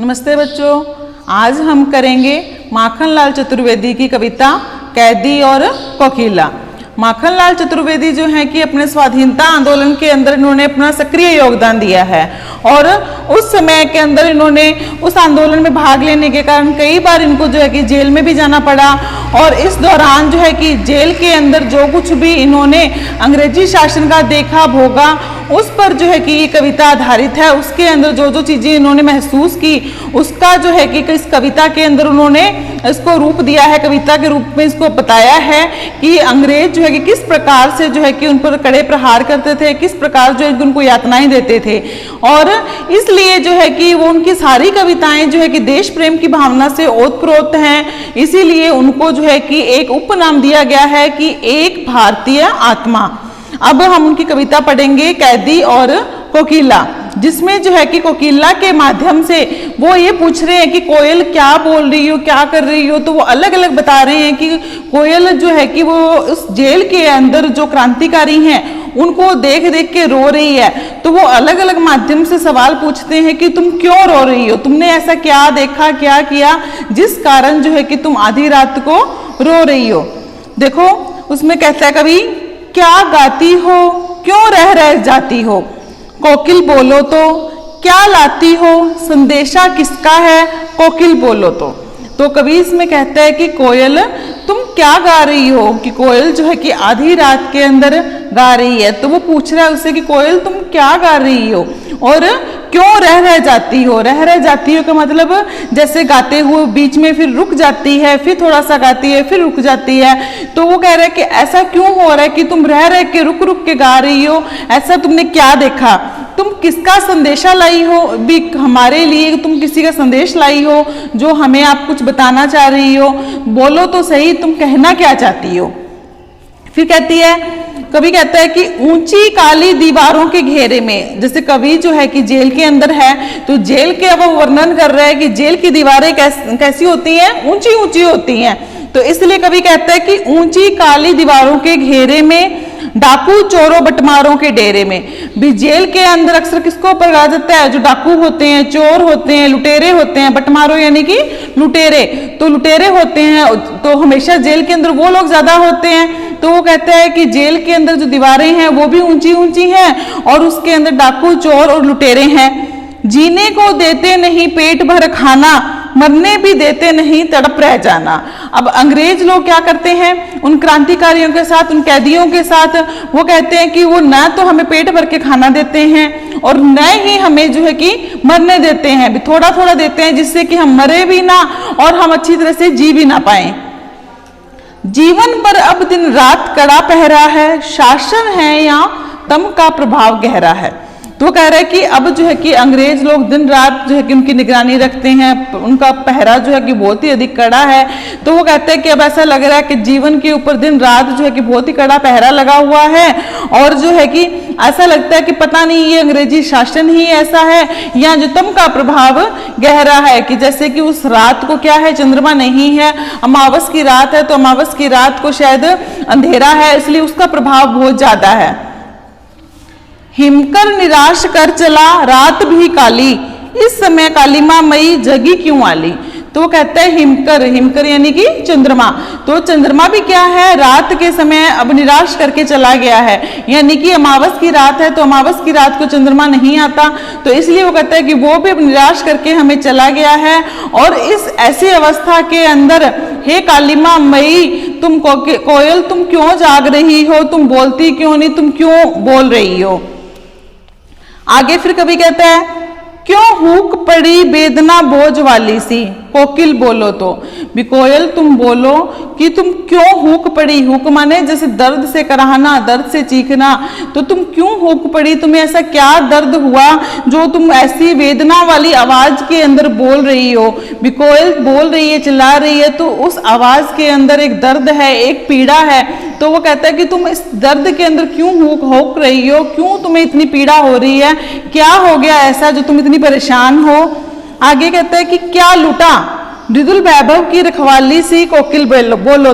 नमस्ते बच्चों, आज हम करेंगे माखनलाल चतुर्वेदी की कविता कैदी और कोकिला। माखनलाल चतुर्वेदी जो है कि अपने स्वाधीनता आंदोलन के अंदर इन्होंने अपना सक्रिय योगदान दिया है और उस समय के अंदर इन्होंने उस आंदोलन में भाग लेने के कारण कई बार इनको जो है कि जेल में भी जाना पड़ा। और इस दौरान जो है कि जेल के अंदर जो कुछ भी इन्होंने अंग्रेजी शासन का देखा भोगा उस पर जो है कि ये कविता आधारित है। उसके अंदर जो जो चीज़ें इन्होंने महसूस की उसका जो है कि इस कविता के अंदर उन्होंने इसको रूप दिया है, कविता के रूप में इसको बताया है कि अंग्रेज जो है कि किस प्रकार से जो है कि उन पर कड़े प्रहार करते थे, किस प्रकार जो है कि उनको यातनाएं देते थे। और इसलिए जो है कि वो उनकी सारी कविताएं जो है कि देश प्रेम की भावना से ओतप्रोत हैं। इसीलिए उनको जो है कि एक उपनाम दिया गया है कि एक भारतीय आत्मा। अब हम उनकी कविता पढ़ेंगे कैदी और कोकिला, जिसमें जो है कि कोकिला के माध्यम से वो ये पूछ रहे हैं कि कोयल क्या बोल रही हो, क्या कर रही हो। तो वो अलग अलग बता रहे हैं कि कोयल जो है कि वो उस जेल के अंदर जो क्रांतिकारी हैं उनको देख देख के रो रही है। तो वो अलग अलग माध्यम से सवाल पूछते हैं कि तुम क्यों रो रही हो, तुमने ऐसा क्या देखा, क्या किया जिस कारण जो है कि तुम आधी रात को रो रही हो। देखो उसमें कहता है कवि, क्या गाती हो, क्यों रह जाती हो, कोकिल बोलो तो, क्या लाती हो, संदेशा किसका है, कोकिल बोलो तो कवि इसमें कहता है कि कोयल तुम क्या गा रही हो, कि कोयल जो है कि आधी रात के अंदर गा रही है। तो वो पूछ रहा है उससे कि कोयल तुम क्या गा रही हो और क्यों रह जाती हो। रह जाती हो का मतलब जैसे गाते हुए बीच में फिर रुक जाती है, फिर थोड़ा सा गाती है, फिर रुक जाती है। तो वो कह रहा है कि ऐसा क्यों हो रहा है कि तुम रह के रुक के गा रही हो, ऐसा तुमने क्या देखा, तुम किसका संदेशा लाई हो, भी हमारे लिए तुम किसी का संदेश लाई हो जो हमें आप कुछ बताना चाह रही हो, बोलो तो सही तुम कहना क्या चाहती हो। फिर कहती है, कवि कहता है कि ऊंची काली दीवारों के घेरे में, जैसे कवि जो है कि जेल के अंदर है तो जेल के अब वर्णन कर रहा है कि जेल की दीवारें कैसी होती हैं, ऊंची ऊंची होती हैं। तो इसलिए कवि कहता है कि ऊंची काली दीवारों के घेरे में, डाकू चोरों बटमारों के डेरे में। भी जेल के अंदर अक्सर किसको पकड़ा जाता है, जो डाकू होते हैं, चोर होते हैं, लुटेरे होते हैं। बटमारों यानी कि लुटेरे, तो लुटेरे होते हैं तो हमेशा जेल के अंदर वो लोग ज्यादा होते हैं। तो वो कहता है कि जेल के अंदर जो दीवारें हैं वो भी ऊंची ऊंची हैं और उसके अंदर डाकू चोर और लुटेरे हैं। जीने को देते नहीं पेट भर खाना, मरने भी देते नहीं तड़प रह जाना। अब अंग्रेज लोग क्या करते हैं उन क्रांतिकारियों के साथ, उन कैदियों के साथ, वो कहते हैं कि वो न तो हमें पेट भर के खाना देते हैं और न ही हमें जो है कि मरने देते हैं, भी थोड़ा थोड़ा देते हैं जिससे कि हम मरे भी ना और हम अच्छी तरह से जी भी ना पाए। जीवन पर अब दिन रात कड़ा पहरा है, शासन है या दम का प्रभाव गहरा है। तो वो कह रहा है कि अब जो है कि अंग्रेज लोग दिन रात जो है कि उनकी निगरानी रखते हैं, उनका पहरा जो है कि बहुत ही अधिक कड़ा है। तो वो कहते हैं कि अब ऐसा लग रहा है कि जीवन के ऊपर दिन रात जो है कि बहुत ही कड़ा पहरा लगा हुआ है और जो है कि ऐसा लगता है कि पता नहीं ये अंग्रेजी शासन ही ऐसा है या जो दम का प्रभाव गहरा है, कि जैसे कि उस रात को क्या है, चंद्रमा नहीं है, अमावस की रात है, तो अमावस की रात को शायद अंधेरा है, इसलिए उसका प्रभाव बहुत ज्यादा है। हिमकर निराश कर चला रात भी काली, इस समय कालीमा मई जगी क्यों आली। तो वो कहता है हिमकर, हिमकर यानी कि चंद्रमा, तो चंद्रमा भी क्या है, रात के समय अब निराश करके चला गया है, यानी कि अमावस की रात है तो अमावस की रात को चंद्रमा नहीं आता। तो इसलिए वो कहता है कि वो भी अब निराश करके हमें चला गया है। और इस ऐसी अवस्था के अंदर हे कालीमा मई, तुम कोयल तुम क्यों जाग रही हो, तुम बोलती क्यों नहीं, तुम क्यों बोल रही हो। आगे फिर कभी कहता है, क्यों हुक पड़ी वेदना बोझ वाली सी, कोकिल बोलो तो। भी कोयल तुम बोलो कि तुम क्यों हुक पड़ी, हुक माने जैसे दर्द से कराहना, दर्द से चीखना, तो तुम क्यों हुक पड़ी, तुम्हें ऐसा क्या दर्द हुआ जो तुम ऐसी वेदना वाली आवाज के अंदर बोल रही हो। भी कोयल बोल रही है, चिल्ला रही है, तो उस आवाज के अंदर एक दर्द है, एक पीड़ा है। तो वो कहता है कि तुम इस दर्द के अंदर क्यों हुक रही हो, क्यों तुम्हें इतनी पीड़ा हो रही है, क्या हो गया ऐसा जो तुम इतनी परेशान हो। आगे कहता है कि क्या लूटा मृदुल वैभव की रखवाली सी, कोकिल बोलो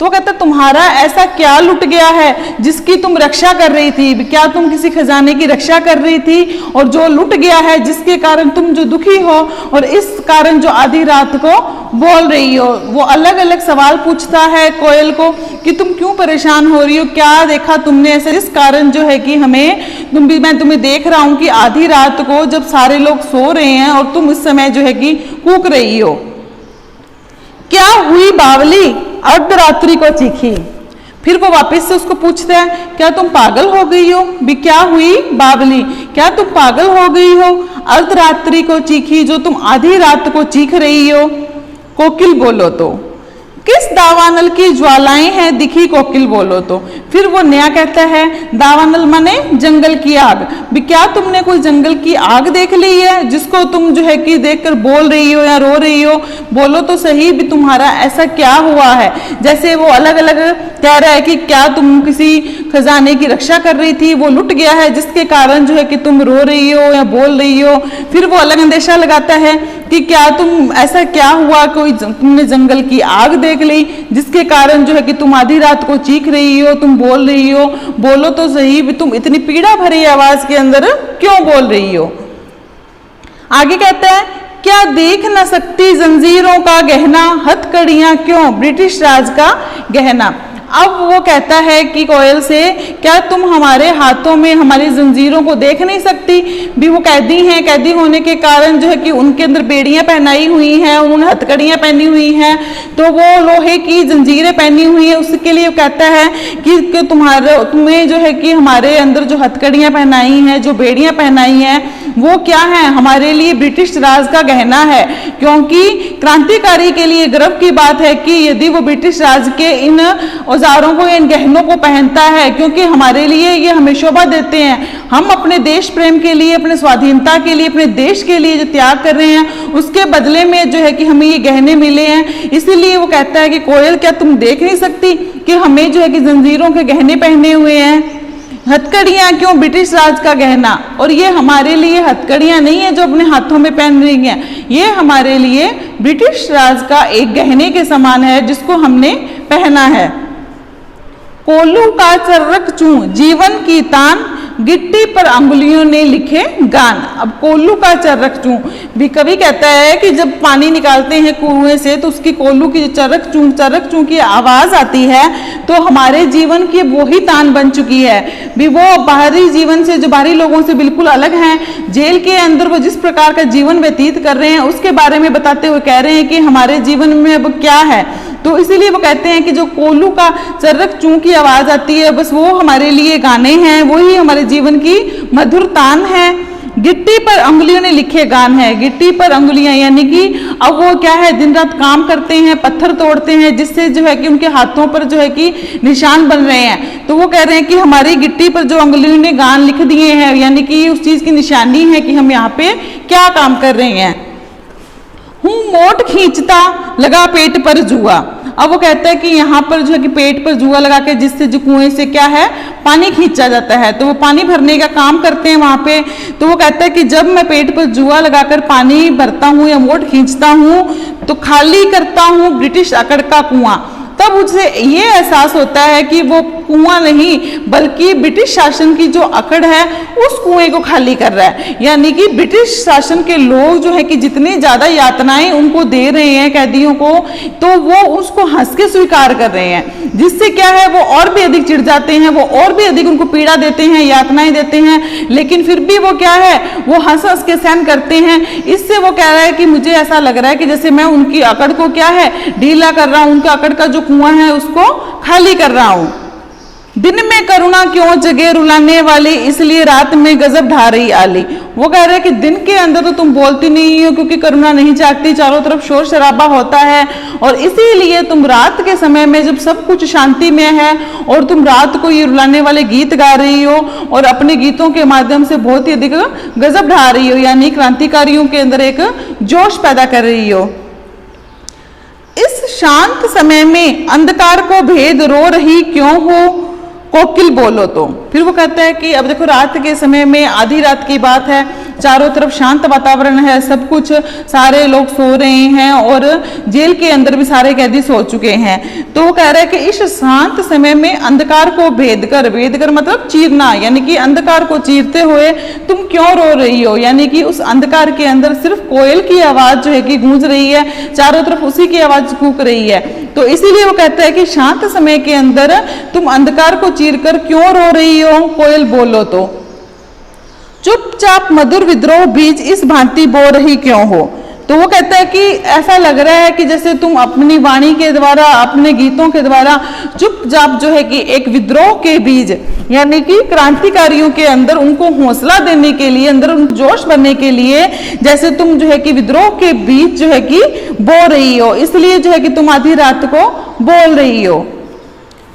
तो वो कहता है तुम्हारा ऐसा क्या लुट गया है जिसकी तुम रक्षा कर रही थी, क्या तुम किसी खजाने की रक्षा कर रही थी और जो लुट गया है जिसके कारण तुम जो दुखी हो और इस कारण जो आधी रात को बोल रही हो। वो अलग अलग सवाल पूछता है कोयल को कि तुम क्यों परेशान हो रही हो, क्या देखा तुमने ऐसे इस कारण जो है कि मैं तुम्हें देख रहा हूं कि आधी रात को जब सारे लोग सो रहे हैं और तुम इस समय जो है कि कूक रही हो। क्या हुई बावली अर्धरात्रि को चीखी। फिर वो वापस से उसको पूछते हैं क्या तुम पागल हो गई हो, भी क्या हुई बावली, क्या तुम पागल हो गई हो, अर्धरात्रि को चीखी, जो तुम आधी रात को चीख रही हो। कोकिल बोलो तो किस दावानल की ज्वालाएं हैं दिखी, कोकिल बोलो तो। फिर वो नया कहता है दावानल माने जंगल की आग, भी क्या तुमने कोई जंगल की आग देख ली है जिसको तुम जो है कि देखकर बोल रही हो या रो रही हो, बोलो तो सही भी तुम्हारा ऐसा क्या हुआ है। जैसे वो अलग अलग कह रहा है कि क्या तुम किसी खजाने की रक्षा कर रही थी, वो लुट गया है जिसके कारण जो है कि तुम रो रही हो या बोल रही हो। फिर वो अलग अंदेशा लगाता है कि क्या तुम ऐसा क्या हुआ, कोई तुमने जंगल की आग देख ली जिसके कारण जो है कि तुम आधी रात को चीख रही हो, तुम बोल रही हो, बोलो तो सही भी तुम इतनी पीड़ा भरी आवाज के अंदर क्यों बोल रही हो। आगे कहता है क्या देख न सकती जंजीरों का गहना, हथकड़ियां क्यों ब्रिटिश राज का गहना। अब वो कहता है कि कोयल से क्या तुम हमारे हाथों में हमारी जंजीरों को देख नहीं सकती, भी वो कैदी हैं, कैदी होने के कारण जो है कि उनके अंदर बेड़ियां पहनाई हुई हैं, उन्होंने हथकड़ियां पहनी हुई हैं, तो वो लोहे की जंजीरें पहनी हुई है। उसके लिए वो कहता है कि तुम्हें जो है कि हमारे अंदर जो हथकड़ियां पहनाई हैं, जो बेड़ियां पहनाई हैं, वो क्या है, हमारे लिए ब्रिटिश राज का गहना है। क्योंकि क्रांतिकारी के लिए गर्व की बात है कि यदि वो ब्रिटिश राज के इन औजारों को, इन गहनों को पहनता है, क्योंकि हमारे लिए ये हमें शोभा देते हैं। हम अपने देश प्रेम के लिए, अपने स्वाधीनता के लिए, अपने देश के लिए जो त्याग कर रहे हैं उसके बदले में जो है कि हमें ये गहने मिले हैं। इसीलिए वो कहता है कि कोयल क्या तुम देख नहीं सकती कि हमें जो है कि जंजीरों के गहने पहने हुए हैं, हथकड़ियां क्यों ब्रिटिश राज का गहना। और ये हमारे लिए हथकड़ियां नहीं है जो अपने हाथों में पहन रही हैं, ये हमारे लिए ब्रिटिश राज का एक गहने के समान है जिसको हमने पहना है। कोल्लू का चर्रक चूं जीवन की तान, गिट्टी पर अंगुलियों ने लिखे गान। अब कोल्लू का चर्रक चूं भी कवि कहता है कि जब पानी निकालते हैं कुएं से तो उसकी कोल्लू की चर्रक चूं की आवाज आती है तो हमारे जीवन की वो ही तान बन चुकी है। भी वो बाहरी जीवन से, जो बाहरी लोगों से बिल्कुल अलग हैं, जेल के अंदर वो जिस प्रकार का जीवन व्यतीत कर रहे हैं उसके बारे में बताते हुए कह रहे हैं कि हमारे जीवन में अब क्या है। तो इसीलिए वो कहते हैं कि जो कोल्लू का चर्रक चूं की आवाज आती है बस वो हमारे लिए गाने हैं, वही हमारे जीवन की मधुर तान है। गिट्टी पर अंगुलियों ने लिखे गान है, गिट्टी पर अंगुलियां यानी कि अब वो क्या है, दिन रात काम करते हैं, पत्थर तोड़ते हैं, जिससे जो है कि उनके हाथों पर जो है कि निशान बन रहे हैं। तो वो कह रहे हैं कि हमारी गिट्टी पर जो अंगुलियों ने गान लिख दिए हैं, यानी कि उस चीज की निशानी है कि हम यहाँ पे क्या काम कर रहे हैं। हूं मोट खींचता लगा पेट पर जुआ। अब वो कहता है कि यहाँ पर जो है कि पेट पर जुआ लगा के जिससे जो कुएं से क्या है पानी खींचा जाता है, तो वो पानी भरने का काम करते हैं वहां पे। तो वो कहता है कि जब मैं पेट पर जुआ लगाकर पानी भरता हूँ या मोट खींचता हूँ तो खाली करता हूँ ब्रिटिश अकड़ का कुआं। तब उसे ये एहसास होता है कि वो कुआं नहीं बल्कि ब्रिटिश शासन की जो अकड़ है उस कुएं को खाली कर रहा है। यानी कि ब्रिटिश शासन के लोग जो है कि जितनी ज्यादा यातनाएं उनको दे रहे हैं कैदियों को, तो वो उसको हंस के स्वीकार कर रहे हैं, जिससे क्या है वो और भी अधिक चिढ़ जाते हैं, वो और भी अधिक उनको पीड़ा देते हैं, यातनाएं देते हैं, लेकिन फिर भी वो क्या है वो हंस हंस के सहन करते हैं। इससे वो कह रहा है कि मुझे ऐसा लग रहा है कि जैसे मैं उनकी अकड़ को क्या है ढीला कर रहा हूं, उनका अकड़ का जो कुआं है उसको खाली कर रहा हूं। दिन में करुणा क्यों जगे रुलाने वाली, इसलिए रात में गजब ढा रही आली। वो कह रहे हैं कि दिन के अंदर तो तुम बोलती नहीं हो क्योंकि करुणा नहीं जागती, चारों तरफ शोर शराबा होता है, और इसीलिए तुम रात के समय में जब सब कुछ शांति में है और तुम रात को ये रुलाने वाले गीत गा रही हो और अपने गीतों के माध्यम से बहुत ही अधिक गजब ढा रही हो, यानी क्रांतिकारियों के अंदर एक जोश पैदा कर रही हो। इस शांत समय में अंधकार को भेद रो रही क्यों हो, कोकिल बोलो तो। फिर वो कहता है कि अब देखो रात के समय में, आधी रात की बात है चारों तरफ शांत वातावरण है, सब कुछ सारे लोग सो रहे हैं और जेल के अंदर भी सारे कैदी सो चुके हैं। तो वो कह रहा है कि इस शांत समय में अंधकार को भेद कर मतलब चीरना, यानी कि अंधकार को चीरते हुए तुम क्यों रो रही हो, यानी कि उस अंधकार के अंदर सिर्फ कोयल की आवाज जो है कि गूंज रही है, चारों तरफ उसी की आवाज कूक रही है। तो इसीलिए वो कहता है कि शांत समय के अंदर तुम अंधकार को चीरकर क्यों रो रही हो, कोयल बोलो तो। चुपचाप मधुर विद्रोह बीज इस भांति बो रही क्यों हो। तो वो कहता है कि ऐसा लग रहा है कि जैसे तुम अपनी वाणी के द्वारा, अपने गीतों के द्वारा चुपचाप जो है कि एक विद्रोह के बीज, यानी कि क्रांतिकारियों के अंदर उनको हौसला देने के लिए, अंदर उनको जोश भरने के लिए, जैसे तुम जो है कि विद्रोह के बीज जो है कि बो रही हो, इसलिए जो है कि तुम आधी रात को बोल रही हो।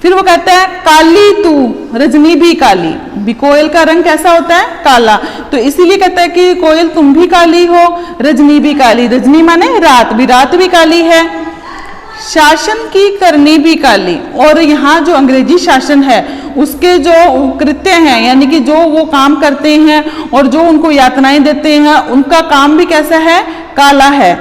फिर वो कहता है काली तू रजनी भी काली, भी कोयल का रंग कैसा होता है, काला, तो इसीलिए कहता है कि कोयल तुम भी काली हो, रजनी भी काली, रजनी माने रात भी काली है, शासन की करनी भी काली। और यहाँ जो अंग्रेजी शासन है उसके जो कृत्य हैं, यानी कि जो वो काम करते हैं और जो उनको यातनाएं देते हैं, उनका काम भी कैसा है, काला है।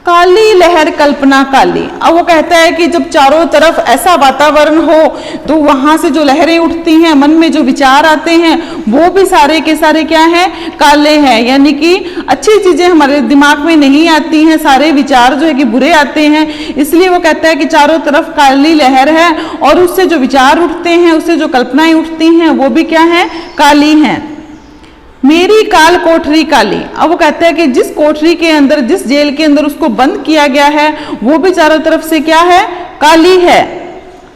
काली लहर कल्पना काली। अब वो कहता है कि जब चारों तरफ ऐसा वातावरण हो तो वहां से जो लहरें उठती हैं, मन में जो विचार आते हैं, वो भी सारे के सारे क्या हैं, काले हैं, यानी कि अच्छी चीजें हमारे दिमाग में नहीं आती हैं, सारे विचार जो है कि बुरे आते हैं। इसलिए वो कहता है कि चारों तरफ काली लहर है और उससे जो विचार उठते हैं, उससे जो कल्पनाएं उठती हैं, वो भी क्या है, काली हैं। मेरी काल कोठरी काली। अब वो कहता है कि जिस कोठरी के अंदर, जिस जेल के अंदर उसको बंद किया गया है, वो भी चारों तरफ से क्या है, काली है।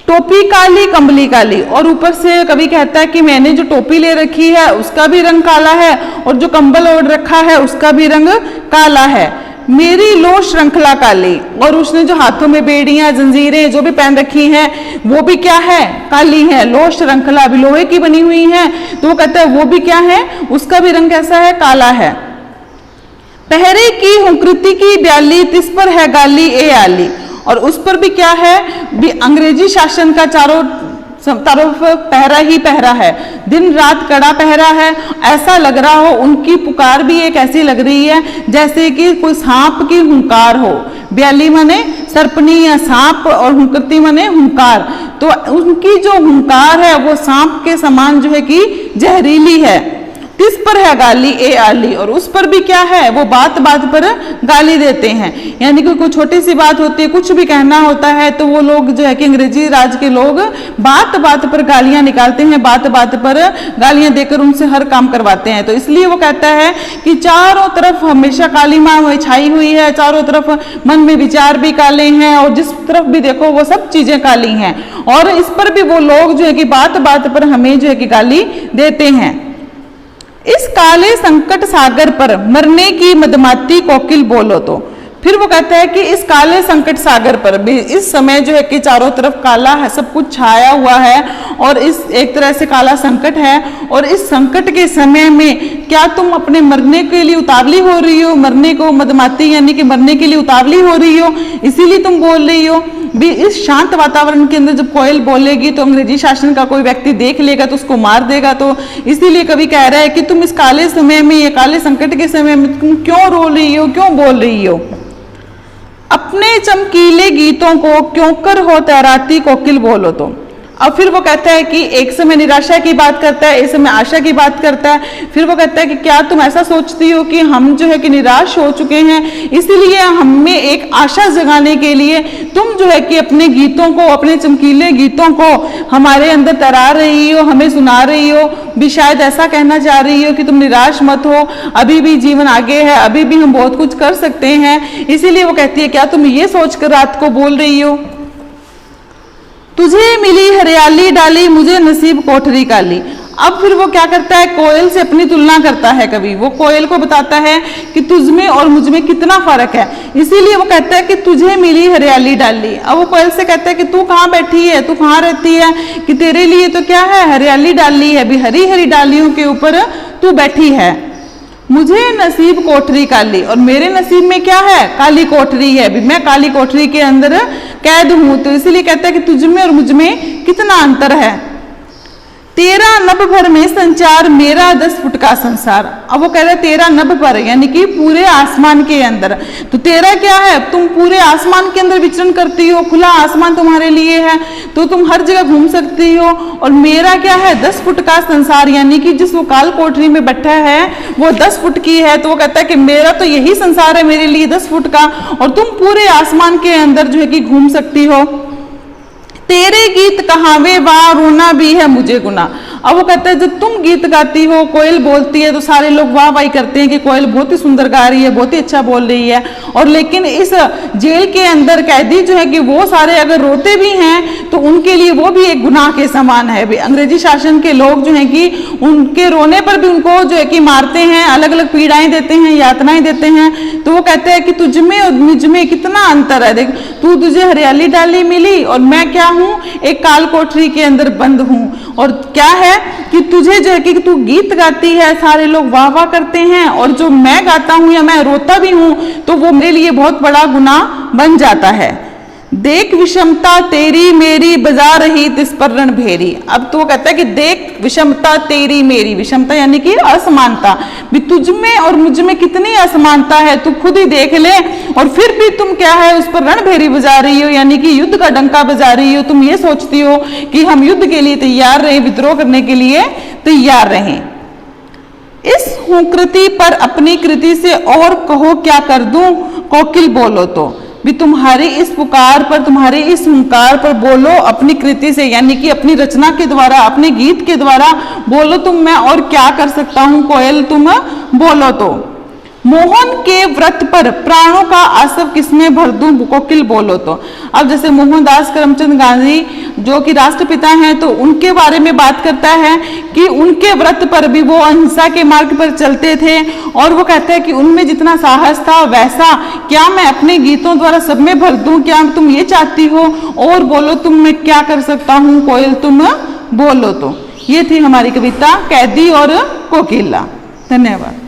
टोपी काली कंबली काली, और ऊपर से कवि कहता है कि मैंने जो टोपी ले रखी है उसका भी रंग काला है और जो कंबल ओढ़ रखा है उसका भी रंग काला है। मेरी लो श्रृंखला काली, और उसने जो हाथों में बेड़ियां, जंजीरें जो भी पहन रखी हैं वो भी क्या है, काली है। लो श्रृंखला भी लोहे की बनी हुई है, तो वो कहता है वो भी क्या है, उसका भी रंग कैसा है, काला है। पहरे की हुंकृति की ब्याली, तिस पर है गाली ए आली, और उस पर भी क्या है, भी अंग्रेजी शासन का चारों तरफ पहरा ही पहरा है, दिन रात कड़ा पहरा है। ऐसा लग रहा हो, उनकी पुकार भी एक ऐसी लग रही है जैसे कि कोई सांप की हुंकार हो। ब्याली माने सर्पनी या सांप, और हुंकृति माने हुंकार, तो उनकी जो हुंकार है वो सांप के समान जो है कि जहरीली है। किस पर है गाली ए आली, और उस पर भी क्या है, वो बात बात पर गाली देते हैं। यानी कि कोई छोटी सी बात होती है, कुछ भी कहना होता है, तो वो लोग जो है कि अंग्रेजी राज के लोग बात बात पर गालियां निकालते हैं, बात बात पर गालियां देकर उनसे हर काम करवाते हैं। तो इसलिए वो कहता है कि चारों तरफ हमेशा काली माँ छाई हुई है, चारों तरफ मन में विचार भी काले हैं, और जिस तरफ भी देखो वो सब चीजें काली हैं, और इस पर भी वो लोग जो है कि बात बात पर हमें जो है कि गाली देते हैं। इस काले संकट सागर पर मरने की मदमाती कोकिल बोलो तो। फिर वो कहता है कि इस काले संकट सागर पर भी इस समय जो है कि चारों तरफ काला है, सब कुछ छाया हुआ है, और इस एक तरह से काला संकट है, और इस संकट के समय में क्या तुम अपने मरने के लिए उतावली हो रही हो, मरने को मदमाती यानी कि मरने के लिए उतावली हो रही हो, इसीलिए तुम बोल रही हो। भी इस शांत वातावरण के अंदर जब कोयल बोलेगी तो अंग्रेजी शासन का कोई व्यक्ति देख लेगा तो उसको मार देगा, तो इसीलिए कवि कह रहा है कि तुम इस काले समय में, ये काले संकट के समय में तुम क्यों रो रही हो, क्यों बोल रही हो। अपने चमकीले गीतों को क्यों कर हो तैराती कोकिल बोलो तो। अब फिर वो कहता है कि एक समय निराशा की बात करता है, एक समय आशा की बात करता है। फिर वो कहता है कि क्या तुम ऐसा सोचती हो कि हम जो है कि निराश हो चुके हैं, इसीलिए हमें एक आशा जगाने के लिए तुम जो है कि अपने गीतों को, अपने चमकीले गीतों को हमारे अंदर तरा रही हो, हमें सुना रही हो, भी शायद ऐसा कहना चाह रही हो कि तुम निराश मत हो, अभी भी जीवन आगे है, अभी भी हम बहुत कुछ कर सकते हैं। इसीलिए वो कहती है क्या तुम ये सोचकर रात को बोल रही हो। तुझे मिली हरियाली डाली, मुझे नसीब कोठरी काली। अब फिर वो क्या करता है, कोयल से अपनी तुलना करता है कवि। वो कोयल को बताता है कि तुझ में और मुझ में कितना फर्क है, इसीलिए वो कहता है कि तुझे मिली हरियाली डाली। अब वो कोयल से कहता है कि तू कहाँ बैठी है, तू कहाँ रहती है, कि तेरे लिए तो क्या है, हरियाली डाली है, भी हरी हरी डालियों के ऊपर तू बैठी है। मुझे नसीब कोठरी काली, और मेरे नसीब में क्या है, काली कोठरी है, भी मैं काली कोठरी के अंदर कैद हूं। तो इसीलिए कहता है कि तुझ में और मुझ में कितना अंतर है। तेरा नभ भर में संचार, मेरा 10 फुट का संसार। अब वो कह रहे तेरा नभ पर, यानी कि पूरे आसमान के अंदर। तो तेरा क्या है, तुम पूरे आसमान के अंदर विचरण करती हो, खुला आसमान तुम्हारे लिए है, तो तुम हर जगह घूम सकती हो। और मेरा क्या है, 10 फुट का संसार, यानी कि जिस वो काल कोठरी में बैठा है वो 10 फुट की है, तो वो कहता है कि मेरा तो यही संसार है मेरे लिए 10 फुट का, और तुम पूरे आसमान के अंदर जो है कि घूम सकती हो। तेरे गीत कहावे वाह, रोना भी है मुझे गुना। अब वो कहता है जब तुम गीत गाती हो, कोयल बोलती है, तो सारे लोग वाह वाही करते हैं कि कोयल बहुत ही सुंदर गा रही है, बहुत ही अच्छा बोल रही है। और लेकिन इस जेल के अंदर कैदी जो है कि वो सारे अगर रोते भी हैं तो उनके लिए वो भी एक गुनाह के समान है। भी अंग्रेजी शासन के लोग जो है कि उनके रोने पर भी उनको जो है कि मारते हैं, अलग अलग पीड़ाएं देते हैं, यातनाएं देते हैं। तो वो कहते हैं कि तुझ में और मुझ में कितना अंतर है, देख तू, तुझे हरियाली डाली मिली और मैं क्या हूँ, एक काल कोठरी के अंदर बंद हूँ। और क्या है कि तुझे जो है कि तू गीत गाती है, सारे लोग वाह वाह करते हैं, और जो मैं गाता हूं या मैं रोता भी हूं तो वो मेरे लिए बहुत बड़ा गुनाह बन जाता है। देख विषमता तेरी मेरी, बजा रही तिस पर रण भेरी। अब तो वो कहता है कि देख विषमता तेरी मेरी, विषमता यानी कि असमानता, भी तुझ में और मुझ में कितनी असमानता है, तू खुद ही देख ले। और फिर भी तुम क्या है, उस पर रणभेरी बजा रही हो, यानी कि युद्ध का डंका बजा रही हो। तुम ये सोचती हो कि हम युद्ध के लिए तैयार रहे, विद्रोह करने के लिए तैयार रहें। इस हुंकृति पर अपनी कृति से और कहो क्या कर दूं, कोकिल बोलो तो। भी तुम्हारी इस पुकार पर, तुम्हारे इस हुंकार पर बोलो अपनी कृति से, यानी कि अपनी रचना के द्वारा, अपने गीत के द्वारा बोलो तुम, मैं और क्या कर सकता हूं कोयल तुम बोलो तो। मोहन के व्रत पर प्राणों का आसव किसमें भर दूं, कोकिल बोलो तो। अब जैसे मोहनदास करमचंद गांधी जो कि राष्ट्रपिता हैं, तो उनके बारे में बात करता है कि उनके व्रत पर भी वो अहिंसा के मार्ग पर चलते थे, और वो कहते हैं कि उनमें जितना साहस था वैसा क्या मैं अपने गीतों द्वारा सब में भर दूं, क्या तुम ये चाहती हो, और बोलो तुम मैं क्या कर सकता हूं कोयल तुम बोलो तो। ये थी हमारी कविता कैदी और कोकिला। धन्यवाद।